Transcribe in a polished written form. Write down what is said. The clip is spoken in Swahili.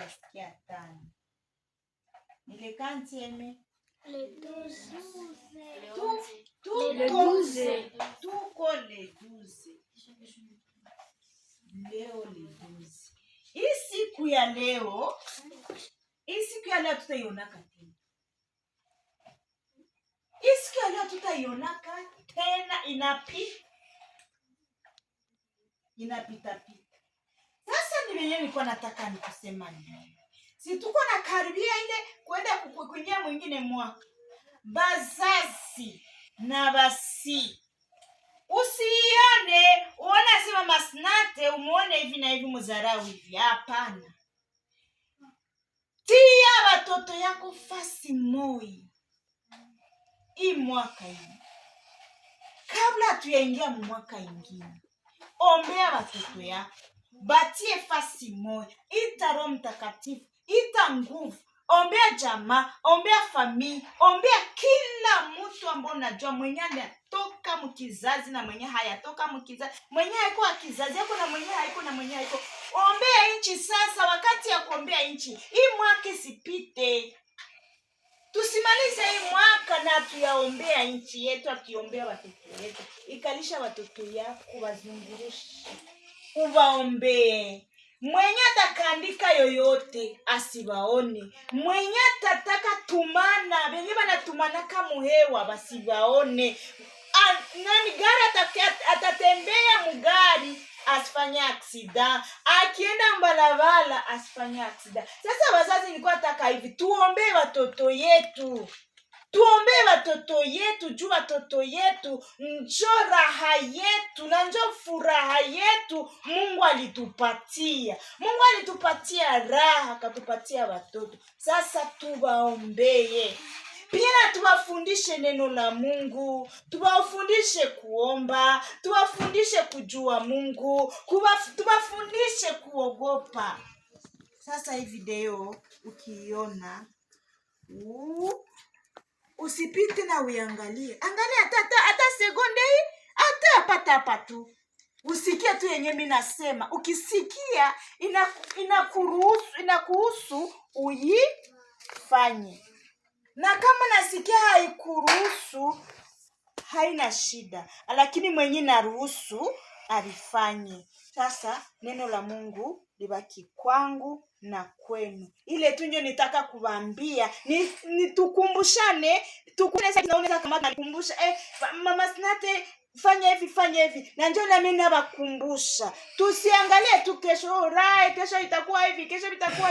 utasikia 5. Ile kantieme Le 12. Tuko le 12. Leo le 12. Hii siku ya leo tutaionaka tena. Hii siku ya leo tutaionaka tena, inapita. Sasa ni wenyewe nilikuwa nataka nikusema nini. Si tuko na karibia ile kwenda kuingia mwingine mwaka. Bazazi na basi. Usione, uone sema masnate, umuone hivi na hivi muzarau hivi. Hapana. Tia watoto yako fasi moi. Hii mwaka hii. Kabla tuyaingia mwaka ingine. Ombea watoto yako. Batie fasi moja. Ita Roho Mtakatifu. Ita nguvu. Ombea jamaa. Ombea familia. Ombea kila mtu ambao unajua mwenye anatoka mkizazi na mwenye hayatoka mkizazi. Mwenye haiko kizazi yako na mwenye haiko na mwenye haiko. Ombea nchi sasa, wakati ya kuombea nchi. Hii mwaka isipite. Tusimalize hii mwaka na tuyaombea nchi yetu, akiombea watoto wetu. Ikalisha watoto yako wazungurushe. Uwaombee. Mwenye atakaandika yoyote asiwaone. Mwenye atataka tumana, wenye wanatumana kama muhewa basiwaone. Nani gari atatembea mugari asifanye accident. Akienda mbalabala asifanye accident. Sasa wazazi nilikuwa nataka hivi, tuombee watoto yetu. Tuombee watoto yetu, juu watoto yetu njo raha yetu na njo furaha yetu. Mungu alitupatia. Mungu alitupatia raha, akatupatia watoto. Sasa tuwaombee. Pia tuwafundishe neno la Mungu, tuwafundishe kuomba, tuwafundishe kujua Mungu, tuwafundishe kuogopa. Sasa hii video ukiiona, usipite na uangalie. Angalia hata sekunde hii, hata hapa tu. Usikie tu yenye mimi nasema. Ukisikia inakuhusu uifanye. Na kama nasikia haikuruhusu, haina shida. Lakini mwenye naruhusu alifanye. Sasa neno la Mungu libaki kwangu na kwenu. Ile tu ndio nitaka kuwaambia, ni tukumbushane, tukunesa kinaoneka kama nikumbusha, mama Snate fanya hivi. Na njoo na mimi nabakumbusha. Tusiangalie tu kesho, kesho itakuwa hivi, kesho itakuwa